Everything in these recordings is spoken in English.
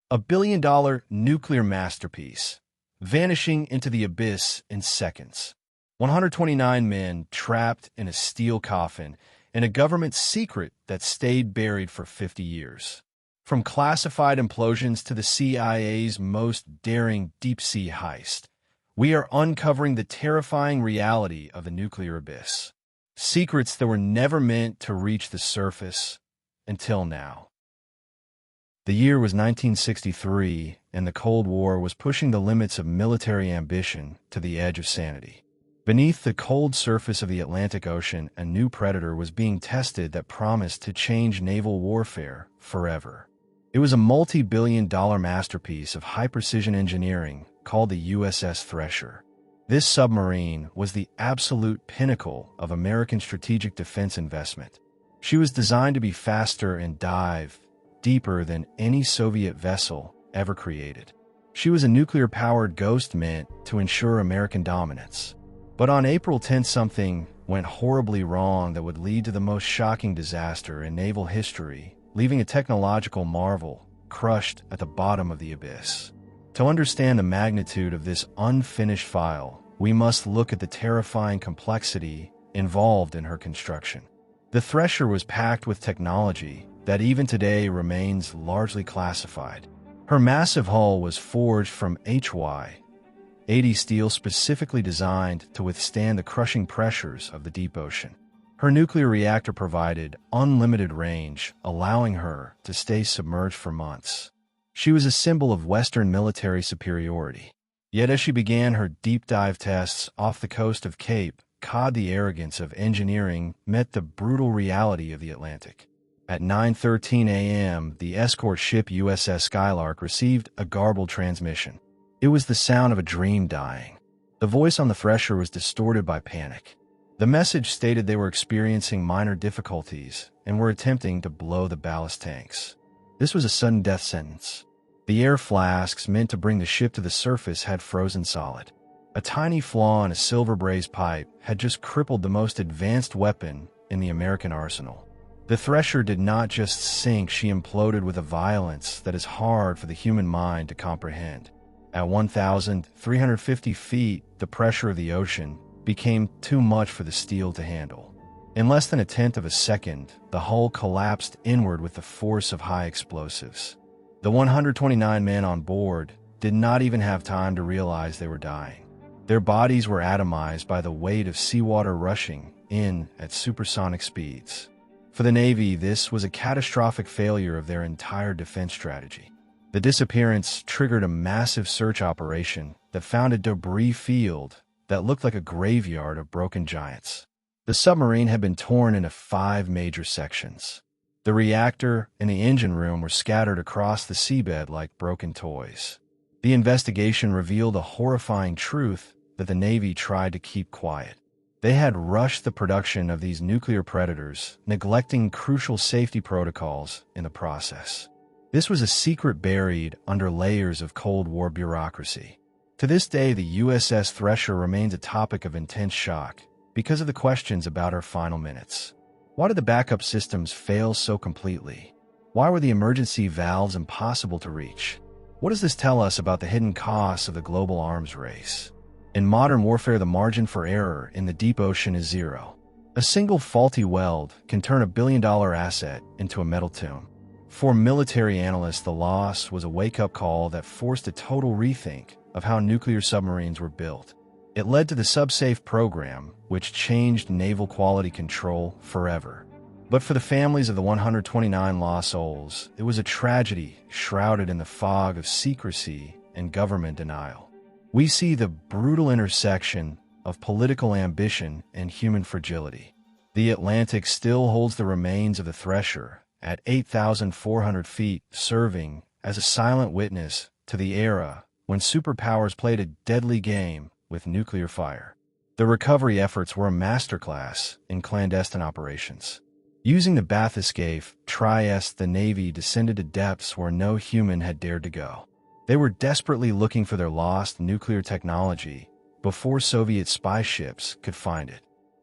A billion-dollar nuclear masterpiece, vanishing into the abyss in seconds. 129 men trapped in a steel coffin in a government secret that stayed buried for 50 years. From classified implosions to the CIA's most daring deep-sea heist, we are uncovering the terrifying reality of the nuclear abyss. Secrets that were never meant to reach the surface until now. The year was 1963, and the Cold War was pushing the limits of military ambition to the edge of sanity. Beneath the cold surface of the Atlantic Ocean, a new predator was being tested that promised to change naval warfare forever. It was a multi-billion-dollar masterpiece of high-precision engineering called the USS Thresher. This submarine was the absolute pinnacle of American strategic defense investment. She was designed to be faster and dive deeper than any Soviet vessel ever created. She was a nuclear-powered ghost meant to ensure American dominance. But on April 10, something went horribly wrong that would lead to the most shocking disaster in naval history, leaving a technological marvel crushed at the bottom of the abyss. To understand the magnitude of this unfinished file, we must look at the terrifying complexity involved in her construction. The Thresher was packed with technology that even today remains largely classified. Her massive hull was forged from HY-80 steel specifically designed to withstand the crushing pressures of the deep ocean. Her nuclear reactor provided unlimited range, allowing her to stay submerged for months. She was a symbol of Western military superiority. Yet as she began her deep dive tests off the coast of Cape Cod, the arrogance of engineering met the brutal reality of the Atlantic. At 9:13 a.m., the escort ship USS Skylark received a garbled transmission. It was the sound of a dream dying. The voice on the Thresher was distorted by panic. The message stated they were experiencing minor difficulties and were attempting to blow the ballast tanks. This was a sudden death sentence. The air flasks meant to bring the ship to the surface had frozen solid. A tiny flaw in a silver braze pipe had just crippled the most advanced weapon in the American arsenal. The Thresher did not just sink, she imploded with a violence that is hard for the human mind to comprehend. At 1,350 feet, the pressure of the ocean became too much for the steel to handle. In less than a tenth of a second, the hull collapsed inward with the force of high explosives. The 129 men on board did not even have time to realize they were dying. Their bodies were atomized by the weight of seawater rushing in at supersonic speeds. For the Navy, this was a catastrophic failure of their entire defense strategy. The disappearance triggered a massive search operation that found a debris field that looked like a graveyard of broken giants. The submarine had been torn into 5 major sections. The reactor and the engine room were scattered across the seabed like broken toys. The investigation revealed a horrifying truth that the Navy tried to keep quiet. They had rushed the production of these nuclear predators, neglecting crucial safety protocols in the process. This was a secret buried under layers of Cold War bureaucracy. To this day, the USS Thresher remains a topic of intense shock because of the questions about her final minutes. Why did the backup systems fail so completely? Why were the emergency valves impossible to reach? What does this tell us about the hidden costs of the global arms race? In modern warfare, the margin for error in the deep ocean is zero. A single faulty weld can turn a billion-dollar asset into a metal tomb. For military analysts, the loss was a wake-up call that forced a total rethink of how nuclear submarines were built. It led to the SubSafe program, which changed naval quality control forever. But for the families of the 129 lost souls, it was a tragedy shrouded in the fog of secrecy and government denial. We see the brutal intersection of political ambition and human fragility. The Atlantic still holds the remains of the Thresher at 8,400 feet, serving as a silent witness to the era when superpowers played a deadly game with nuclear fire. The recovery efforts were a masterclass in clandestine operations. Using the Bath Escape Trieste, the Navy descended to depths where no human had dared to go. They were desperately looking for their lost nuclear technology before Soviet spy ships could find it.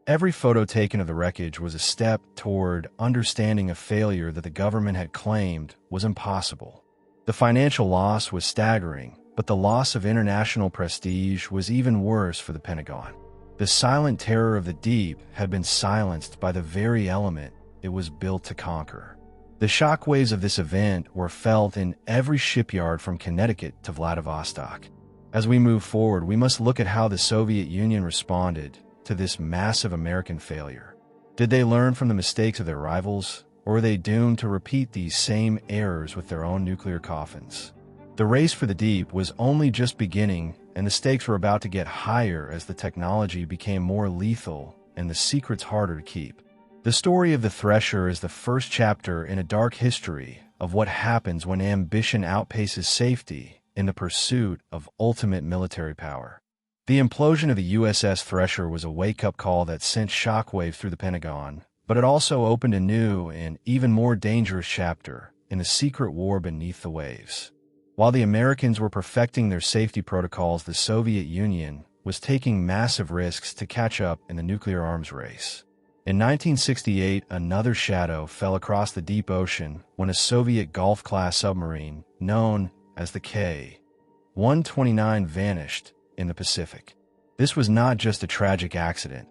Every photo taken of the wreckage was a step toward understanding a failure that the government had claimed was impossible. The financial loss was staggering, but the loss of international prestige was even worse for the Pentagon. The silent terror of the deep had been silenced by the very element it was built to conquer. The shockwaves of this event were felt in every shipyard from Connecticut to Vladivostok. As we move forward, we must look at how the Soviet Union responded to this massive American failure. Did they learn from the mistakes of their rivals, or were they doomed to repeat these same errors with their own nuclear coffins? The race for the deep was only just beginning, and the stakes were about to get higher as the technology became more lethal and the secrets harder to keep. The story of the Thresher is the first chapter in a dark history of what happens when ambition outpaces safety in the pursuit of ultimate military power. The implosion of the USS Thresher was a wake-up call that sent shockwaves through the Pentagon, but it also opened a new and even more dangerous chapter in the secret war beneath the waves. While the Americans were perfecting their safety protocols, the Soviet Union was taking massive risks to catch up in the nuclear arms race. In 1968, another shadow fell across the deep ocean when a Soviet Gulf-class submarine, known as the K-129, vanished in the Pacific. This was not just a tragic accident.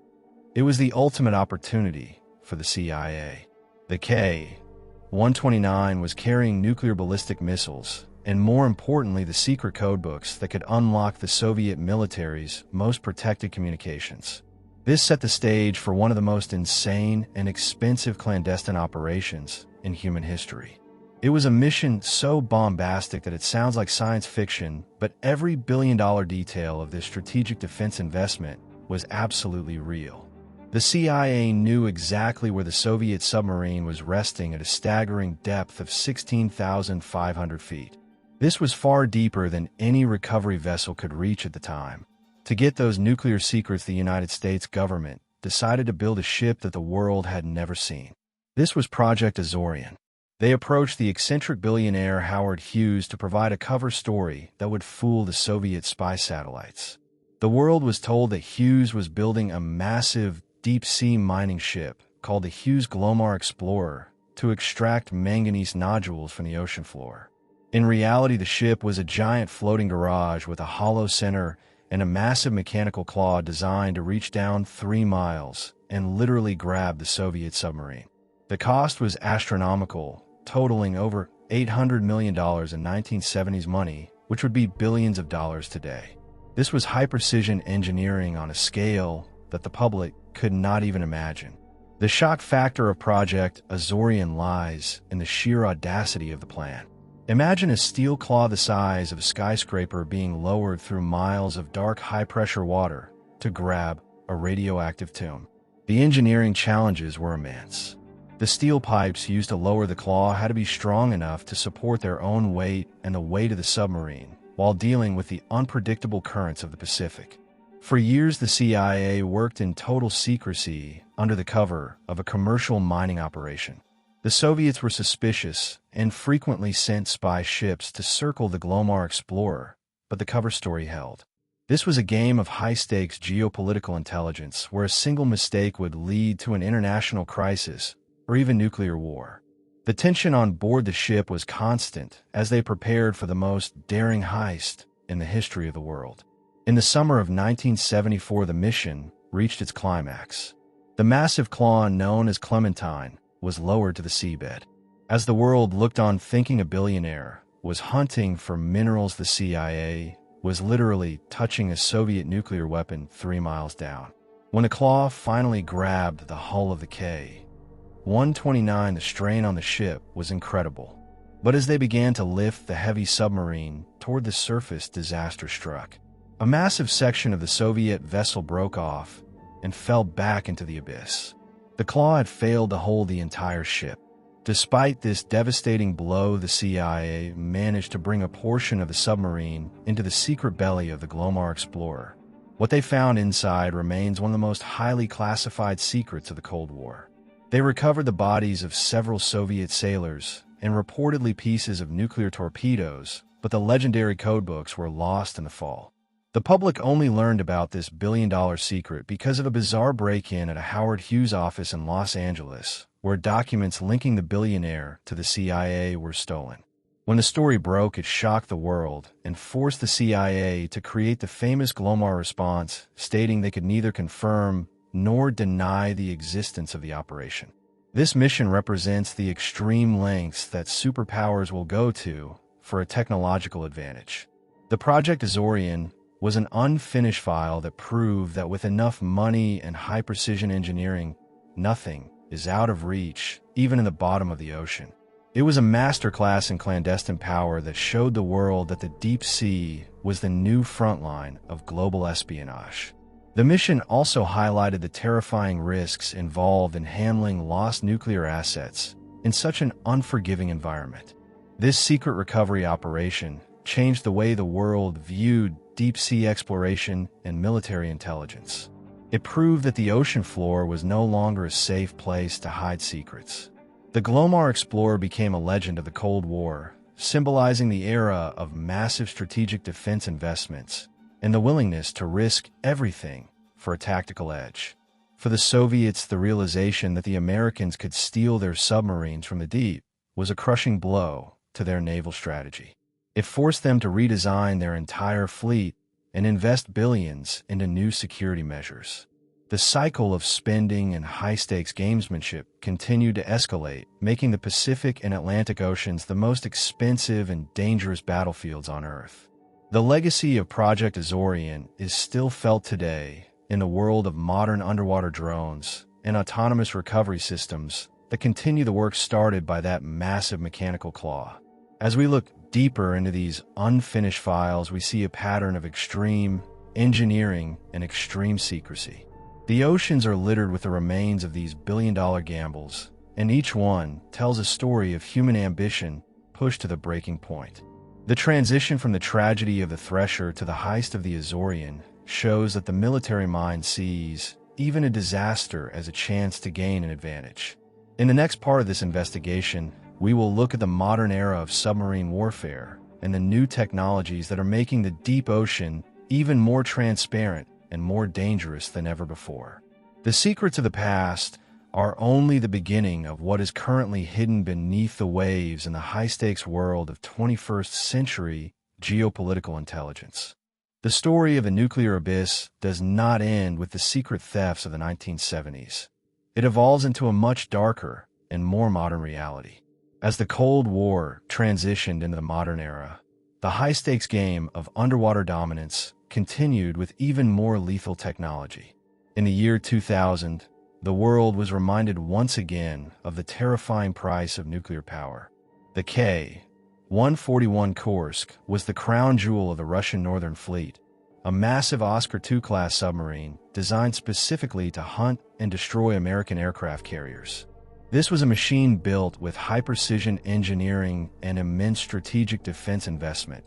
It was the ultimate opportunity for the CIA. The K-129 was carrying nuclear ballistic missiles, and more importantly, the secret codebooks that could unlock the Soviet military's most protected communications. This set the stage for one of the most insane and expensive clandestine operations in human history. It was a mission so bombastic that it sounds like science fiction, but every billion-dollar detail of this strategic defense investment was absolutely real. The CIA knew exactly where the Soviet submarine was resting at a staggering depth of 16,500 feet. This was far deeper than any recovery vessel could reach at the time. To get those nuclear secrets, the United States government decided to build a ship that the world had never seen. This was Project Azorian. They approached the eccentric billionaire Howard Hughes to provide a cover story that would fool the Soviet spy satellites. The world was told that Hughes was building a massive deep-sea mining ship called the Hughes Glomar Explorer to extract manganese nodules from the ocean floor. In reality, the ship was a giant floating garage with a hollow center and a massive mechanical claw designed to reach down 3 miles and literally grab the Soviet submarine. The cost was astronomical, totaling over $800 million in 1970s money, which would be billions of dollars today. This was high-precision engineering on a scale that the public could not even imagine. The shock factor of Project Azorian lies in the sheer audacity of the plan. Imagine a steel claw the size of a skyscraper being lowered through miles of dark, high-pressure water to grab a radioactive tomb. The engineering challenges were immense. The steel pipes used to lower the claw had to be strong enough to support their own weight and the weight of the submarine, while dealing with the unpredictable currents of the Pacific. For years, the CIA worked in total secrecy under the cover of a commercial mining operation. The Soviets were suspicious and frequently sent spy ships to circle the Glomar Explorer, but the cover story held. This was a game of high-stakes geopolitical intelligence where a single mistake would lead to an international crisis or even nuclear war. The tension on board the ship was constant as they prepared for the most daring heist in the history of the world. In the summer of 1974, the mission reached its climax. The massive claw known as Clementine was lowered to the seabed. As the world looked on thinking a billionaire was hunting for minerals, the CIA was literally touching a Soviet nuclear weapon 3 miles down. When the claw finally grabbed the hull of the K-129, the strain on the ship was incredible. But as they began to lift the heavy submarine toward the surface, disaster struck. A massive section of the Soviet vessel broke off and fell back into the abyss. The claw had failed to hold the entire ship. Despite this devastating blow, the CIA managed to bring a portion of the submarine into the secret belly of the Glomar Explorer. What they found inside remains one of the most highly classified secrets of the Cold War. They recovered the bodies of several Soviet sailors and reportedly pieces of nuclear torpedoes, but the legendary codebooks were lost in the fall. The public only learned about this billion-dollar secret because of a bizarre break-in at a Howard Hughes office in Los Angeles, where documents linking the billionaire to the CIA were stolen. When the story broke, it shocked the world and forced the CIA to create the famous Glomar response, stating they could neither confirm nor deny the existence of the operation. This mission represents the extreme lengths that superpowers will go to for a technological advantage. The Project Azorian was an unfinished file that proved that with enough money and high-precision engineering, nothing is out of reach, even in the bottom of the ocean. It was a masterclass in clandestine power that showed the world that the deep sea was the new frontline of global espionage. The mission also highlighted the terrifying risks involved in handling lost nuclear assets in such an unforgiving environment. This secret recovery operation changed the way the world viewed deep-sea exploration and military intelligence. It proved that the ocean floor was no longer a safe place to hide secrets. The Glomar Explorer became a legend of the Cold War, symbolizing the era of massive strategic defense investments and the willingness to risk everything for a tactical edge. For the Soviets, the realization that the Americans could steal their submarines from the deep was a crushing blow to their naval strategy. It forced them to redesign their entire fleet and invest billions into new security measures. The cycle of spending and high-stakes gamesmanship continued to escalate, making the Pacific and Atlantic Oceans the most expensive and dangerous battlefields on Earth. The legacy of Project Azorian is still felt today in the world of modern underwater drones and autonomous recovery systems that continue the work started by that massive mechanical claw. As we look deeper into these unfinished files, we see a pattern of extreme engineering and extreme secrecy. The oceans are littered with the remains of these billion-dollar gambles, and each one tells a story of human ambition pushed to the breaking point. The transition from the tragedy of the Thresher to the heist of the Azorian shows that the military mind sees even a disaster as a chance to gain an advantage. In the next part of this investigation, we will look at the modern era of submarine warfare and the new technologies that are making the deep ocean even more transparent and more dangerous than ever before. The secrets of the past are only the beginning of what is currently hidden beneath the waves in the high-stakes world of 21st century geopolitical intelligence. The story of the nuclear abyss does not end with the secret thefts of the 1970s. It evolves into a much darker and more modern reality. As the Cold War transitioned into the modern era, the high-stakes game of underwater dominance continued with even more lethal technology. In the year 2000, the world was reminded once again of the terrifying price of nuclear power. The K-141 Kursk was the crown jewel of the Russian Northern Fleet, a massive Oscar II-class submarine designed specifically to hunt and destroy American aircraft carriers. This was a machine built with high-precision engineering and immense strategic defense investment,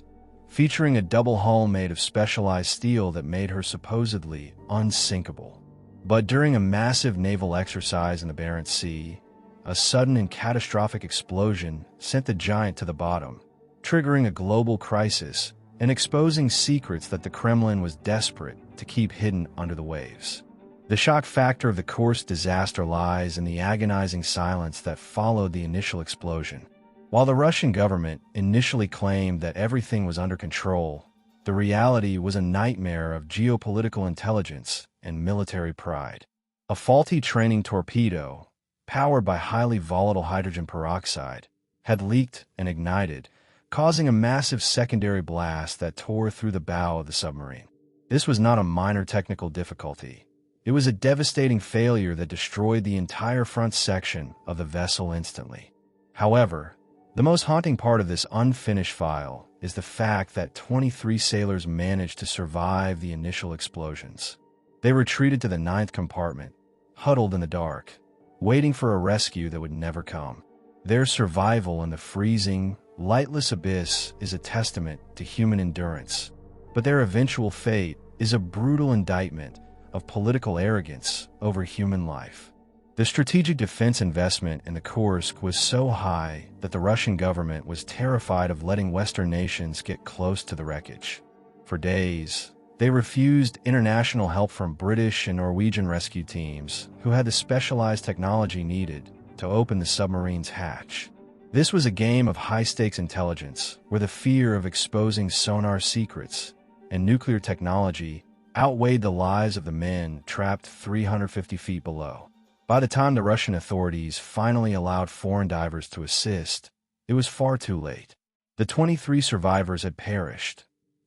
featuring a double hull made of specialized steel that made her supposedly unsinkable. But during a massive naval exercise in the Barents Sea, a sudden and catastrophic explosion sent the giant to the bottom, triggering a global crisis and exposing secrets that the Kremlin was desperate to keep hidden under the waves. The shock factor of the Kursk disaster lies in the agonizing silence that followed the initial explosion. While the Russian government initially claimed that everything was under control, the reality was a nightmare of geopolitical intelligence and military pride. A faulty training torpedo, powered by highly volatile hydrogen peroxide, had leaked and ignited, causing a massive secondary blast that tore through the bow of the submarine. This was not a minor technical difficulty. It was a devastating failure that destroyed the entire front section of the vessel instantly. However, the most haunting part of this unfinished file is the fact that 23 sailors managed to survive the initial explosions. They retreated to the 9th compartment, huddled in the dark, waiting for a rescue that would never come. Their survival in the freezing, lightless abyss is a testament to human endurance, but their eventual fate is a brutal indictment of political arrogance over human life. The strategic defense investment in the Kursk was so high that the Russian government was terrified of letting Western nations get close to the wreckage. For days, they refused international help from British and Norwegian rescue teams who had the specialized technology needed to open the submarine's hatch. This was a game of high-stakes intelligence, where the fear of exposing sonar secrets and nuclear technology outweighed the lives of the men trapped 350 feet below. By the time the Russian authorities finally allowed foreign divers to assist, it was far too late. The 23 survivors had perished,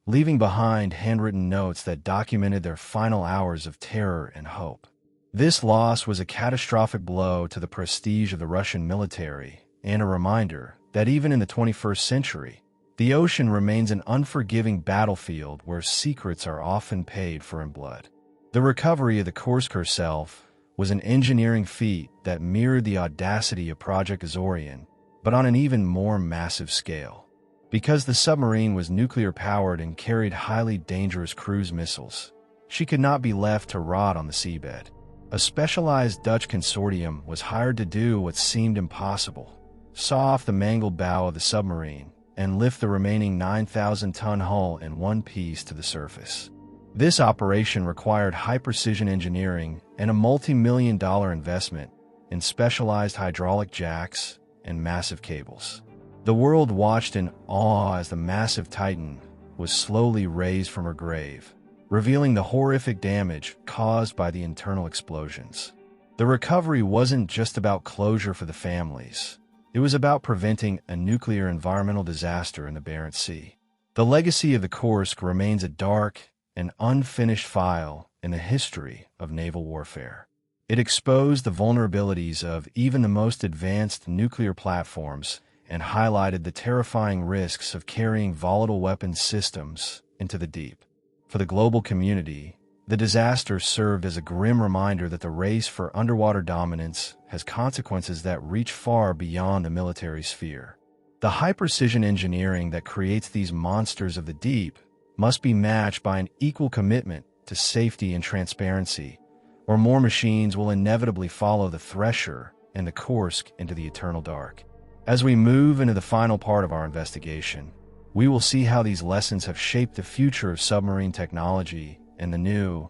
leaving behind handwritten notes that documented their final hours of terror and hope. This loss was a catastrophic blow to the prestige of the Russian military and a reminder that even in the 21st century, the ocean remains an unforgiving battlefield where secrets are often paid for in blood. The recovery of the Kursk herself was an engineering feat that mirrored the audacity of Project Azorian, but on an even more massive scale. Because the submarine was nuclear-powered and carried highly dangerous cruise missiles, she could not be left to rot on the seabed. A specialized Dutch consortium was hired to do what seemed impossible: saw off the mangled bow of the submarine and lift the remaining 9,000-ton hull in one piece to the surface. This operation required high-precision engineering and a multi-million-dollar investment in specialized hydraulic jacks and massive cables. The world watched in awe as the massive Titan was slowly raised from her grave, revealing the horrific damage caused by the internal explosions. The recovery wasn't just about closure for the families. It was about preventing a nuclear environmental disaster in the Barents Sea. The legacy of the Kursk remains a dark and unfinished file in the history of naval warfare. It exposed the vulnerabilities of even the most advanced nuclear platforms and highlighted the terrifying risks of carrying volatile weapons systems into the deep. For the global community, the disaster served as a grim reminder that the race for underwater dominance has consequences that reach far beyond the military sphere. The high-precision engineering that creates these monsters of the deep must be matched by an equal commitment to safety and transparency, or more machines will inevitably follow the Thresher and the Kursk into the eternal dark. As we move into the final part of our investigation, we will see how these lessons have shaped the future of submarine technology and the new,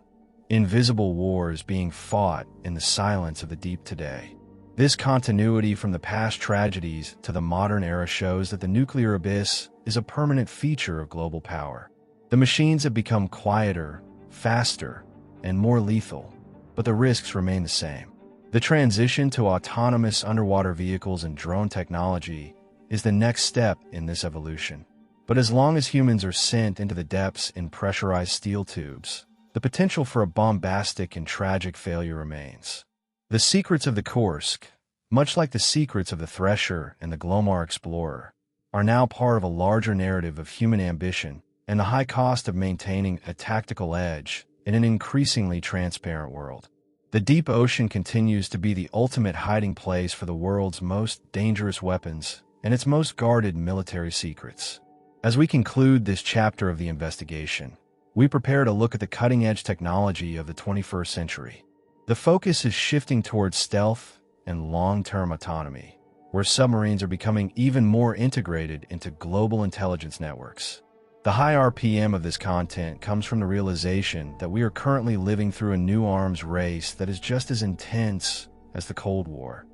invisible wars being fought in the silence of the deep today. This continuity from the past tragedies to the modern era shows that the nuclear abyss is a permanent feature of global power. The machines have become quieter, faster, and more lethal, but the risks remain the same. The transition to autonomous underwater vehicles and drone technology is the next step in this evolution. But as long as humans are sent into the depths in pressurized steel tubes, the potential for a bombastic and tragic failure remains. The secrets of the Kursk, much like the secrets of the Thresher and the Glomar Explorer, are now part of a larger narrative of human ambition and the high cost of maintaining a tactical edge in an increasingly transparent world. The deep ocean continues to be the ultimate hiding place for the world's most dangerous weapons and its most guarded military secrets. As we conclude this chapter of the investigation, we prepare to look at the cutting-edge technology of the 21st century. The focus is shifting towards stealth and long-term autonomy, where submarines are becoming even more integrated into global intelligence networks. The high RPM of this content comes from the realization that we are currently living through a new arms race that is just as intense as the Cold War,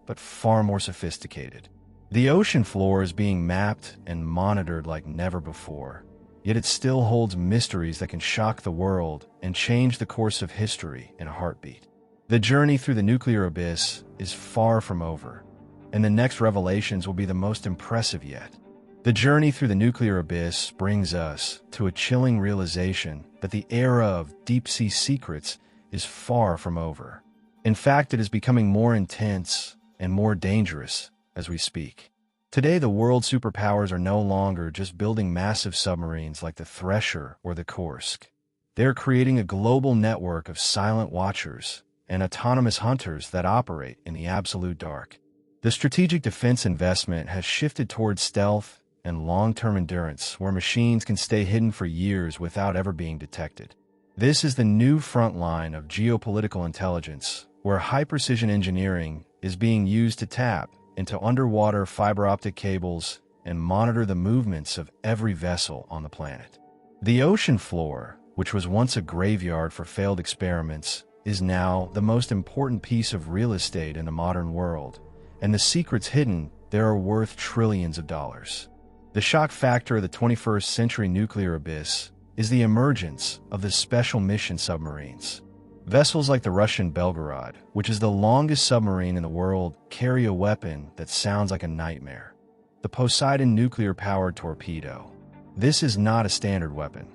but far more sophisticated. The ocean floor is being mapped and monitored like never before, yet it still holds mysteries that can shock the world and change the course of history in a heartbeat. The journey through the nuclear abyss is far from over, and the next revelations will be the most impressive yet. The journey through the nuclear abyss brings us to a chilling realization that the era of deep-sea secrets is far from over. In fact, it is becoming more intense and more dangerous as we speak. Today, the world's superpowers are no longer just building massive submarines like the Thresher or the Kursk. They are creating a global network of silent watchers and autonomous hunters that operate in the absolute dark. The strategic defense investment has shifted towards stealth and long-term endurance, where machines can stay hidden for years without ever being detected. This is the new front line of geopolitical intelligence, where high-precision engineering is being used to tap into underwater fiber optic cables and monitor the movements of every vessel on the planet. The ocean floor, which was once a graveyard for failed experiments, is now the most important piece of real estate in the modern world, and the secrets hidden they are worth trillions of dollars. The shock factor of the 21st century nuclear abyss is the emergence of the special mission submarines. Vessels like the Russian Belgorod, which is the longest submarine in the world, carry a weapon that sounds like a nightmare: the Poseidon nuclear-powered torpedo. This is not a standard weapon.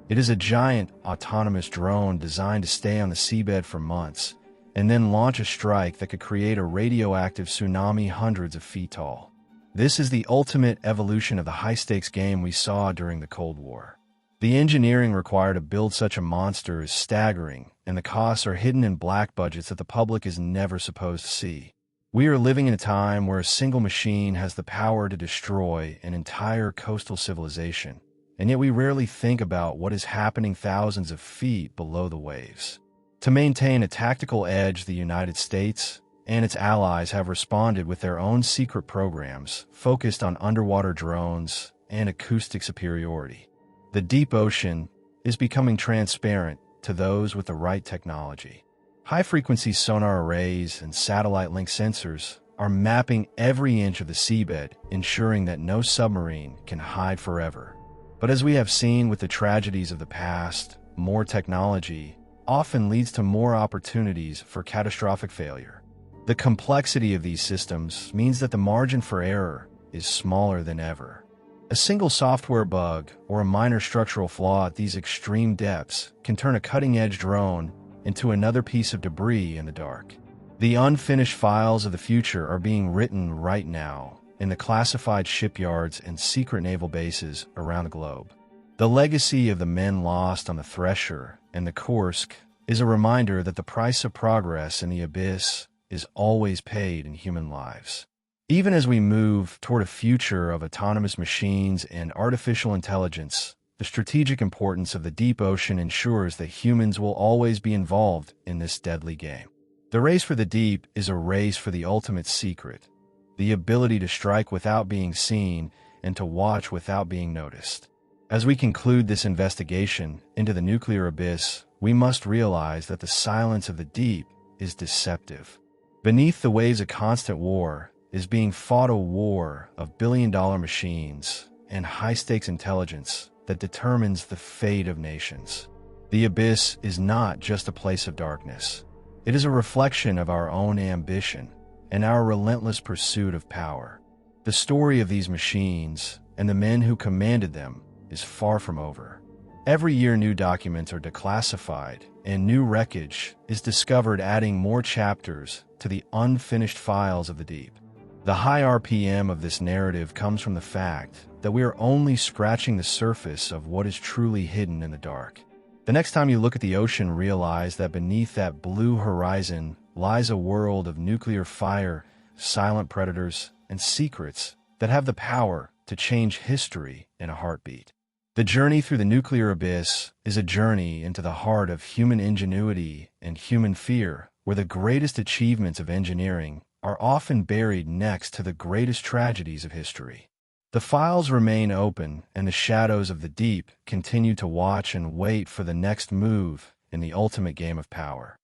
It is a giant, autonomous drone designed to stay on the seabed for months and then launch a strike that could create a radioactive tsunami hundreds of feet tall. This is the ultimate evolution of the high-stakes game we saw during the Cold War. The engineering required to build such a monster is staggering, and the costs are hidden in black budgets that the public is never supposed to see. We are living in a time where a single machine has the power to destroy an entire coastal civilization, and yet we rarely think about what is happening thousands of feet below the waves. To maintain a tactical edge, the United States and its allies have responded with their own secret programs focused on underwater drones and acoustic superiority. The deep ocean is becoming transparent to those with the right technology. High-frequency sonar arrays and satellite-link sensors are mapping every inch of the seabed, ensuring that no submarine can hide forever. But as we have seen with the tragedies of the past, more technology often leads to more opportunities for catastrophic failure. The complexity of these systems means that the margin for error is smaller than ever. A single software bug or a minor structural flaw at these extreme depths can turn a cutting-edge drone into another piece of debris in the dark. The unfinished files of the future are being written right now in the classified shipyards and secret naval bases around the globe. The legacy of the men lost on the Thresher and the Kursk is a reminder that the price of progress in the abyss is always paid in human lives. Even as we move toward a future of autonomous machines and artificial intelligence, the strategic importance of the deep ocean ensures that humans will always be involved in this deadly game. The race for the deep is a race for the ultimate secret, the ability to strike without being seen and to watch without being noticed. As we conclude this investigation into the nuclear abyss, we must realize that the silence of the deep is deceptive. Beneath the waves of constant war is being fought a war of billion-dollar machines and high-stakes intelligence that determines the fate of nations. The abyss is not just a place of darkness. It is a reflection of our own ambition and our relentless pursuit of power. The story of these machines and the men who commanded them is far from over. Every year new documents are declassified and new wreckage is discovered, adding more chapters to the unfinished files of the deep. The high RPM of this narrative comes from the fact that we are only scratching the surface of what is truly hidden in the dark. The next time you look at the ocean, realize that beneath that blue horizon lies a world of nuclear fire, silent predators, and secrets that have the power to change history in a heartbeat. The journey through the nuclear abyss is a journey into the heart of human ingenuity and human fear, where the greatest achievements of engineering are often buried next to the greatest tragedies of history. The files remain open, and the shadows of the deep continue to watch and wait for the next move in the ultimate game of power.